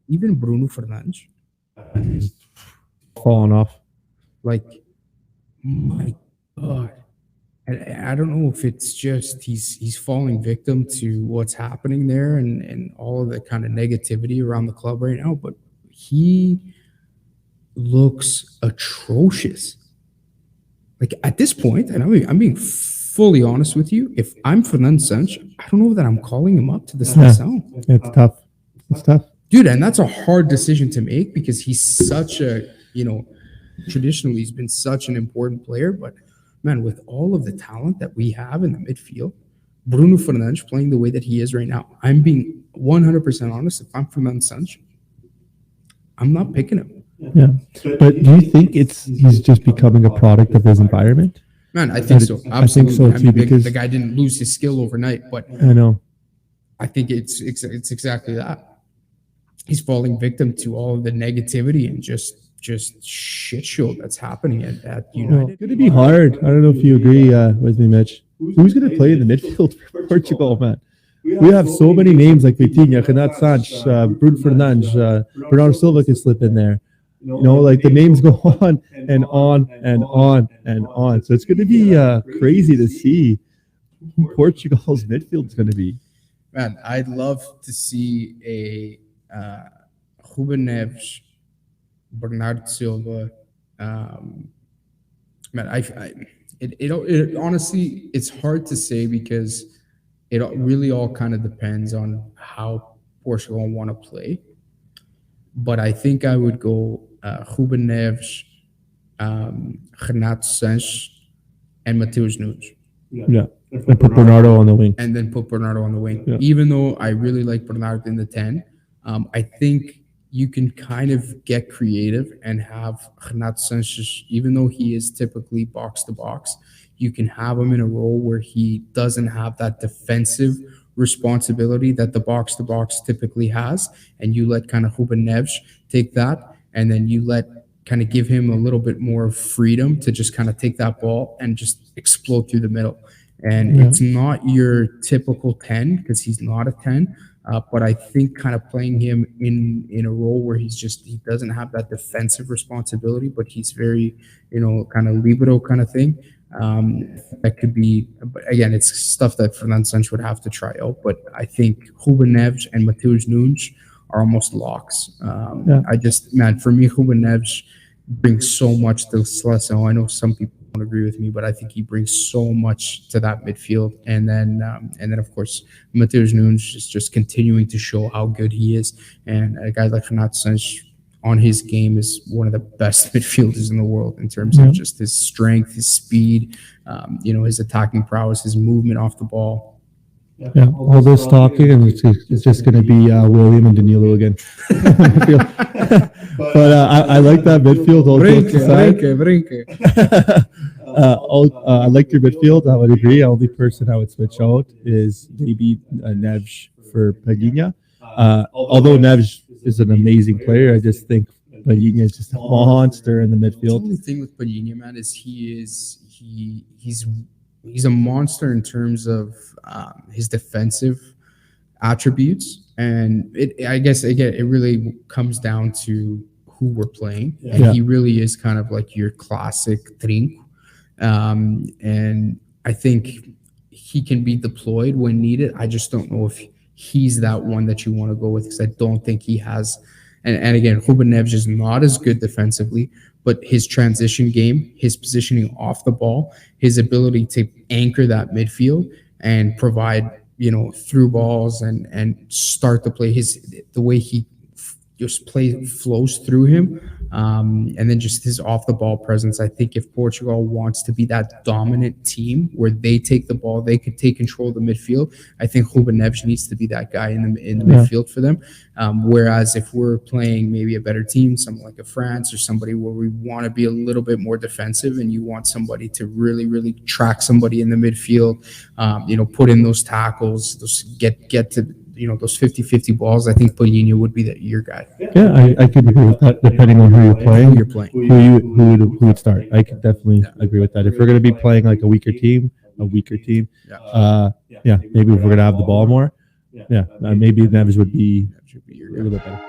even Bruno Fernandes, falling off. like, my God. I don't know if it's just he's falling victim to what's happening there and all of the kind of negativity around the club right now, but he looks atrocious. Like, at this point, and I'm being fully honest with you, if I'm Fernando Santos, I don't know that I'm calling him up to the SELEÇÃO. It's tough. It's tough. Dude, and that's a hard decision to make because he's such a, traditionally he's been such an important player, but man, with all of the talent that we have in the midfield, Bruno Fernandes playing the way that he is right now, I'm being 100% honest. If I'm Fernando Santos, I'm not picking him. Yeah, but do you think he's just becoming a product of his environment? Man, I think so. Absolutely. I think so too, because the guy didn't lose his skill overnight, but I know. I think it's exactly that. He's falling victim to all of the negativity and just shit show that's happening at United. Well, it's going to be hard. I don't know if you agree with me, Mitch. Who's going to play in the midfield for Portugal, man? We have so many names like Vitinha, Renato Sanches, Bruno Fernandes, Bernardo Silva can slip in there. Like the names go on and on and on and on. So it's going to be crazy to see who Portugal's midfield is going to be. Man, I'd love to see a Ruben Neves, Bernardo Silva. Man, it honestly, it's hard to say because it really all kind of depends on how Portugal want to play. But I think I would go Ruben Neves, Renato Sanches, and Mateus Nunes. Yeah, and put Bernardo on the wing. And then put Bernardo on the wing. Yeah. Even though I really like Bernardo in the 10, I think you can kind of get creative and have Renato Sanches, even though he is typically box to box, you can have him in a role where he doesn't have that defensive responsibility that the box to box typically has, and you let kind of Ruben Neves take that, and then you let kind of give him a little bit more freedom to just kind of take that ball and just explode through the middle. And it's not your typical 10 because he's not a 10, but I think kind of playing him in a role where he doesn't have that defensive responsibility, but he's very, kind of libero kind of thing. That could be, but again, it's stuff that Fernando Santos would have to try out. But I think Ruben Neves and Mateus Nunes are almost locks. For me, Ruben Neves brings so much to SELEÇÁO. I know some people don't agree with me, but I think he brings so much to that midfield. And then of course, Mateus Nunes is just continuing to show how good he is. And a guy like Renato Sanches on his game is one of the best midfielders in the world in terms of just his strength, his speed, his attacking prowess, his movement off the ball. Yeah, all this talking, and it's just going to be William and Danilo again. But I like that midfield. I like your midfield. I would agree. The only person I would switch out is maybe Neves for Paguinha. Although Neves is an amazing player, I just think Paguinha is just a monster in the midfield. The only thing with Paguinha, man, is he's a monster in terms of his defensive attributes, and I guess again it really comes down to who we're playing, and he really is kind of like your classic trinco, and I think he can be deployed when needed. I just don't know if he's that one that you want to go with, because I don't think he has. And again, Ruben Neves is not as good defensively, but his transition game, his positioning off the ball, his ability to anchor that midfield and provide, through balls and start the play, the way he just play flows through him, and then just his off the ball presence. I think if Portugal wants to be that dominant team where they take the ball, they could take control of the midfield, I think Ruben Neves needs to be that guy in the midfield for them. Whereas if we're playing maybe a better team, something like a France or somebody where we want to be a little bit more defensive and you want somebody to really, really track somebody in the midfield, put in those tackles, get to those 50-50 balls, I think Paguinha would be your guy. Yeah, I could agree with that, depending on who you're playing. Who would start. I could definitely agree with that. If we're going to be playing like a weaker team, maybe if we're going to have the ball more, maybe Neves would be a little bit better.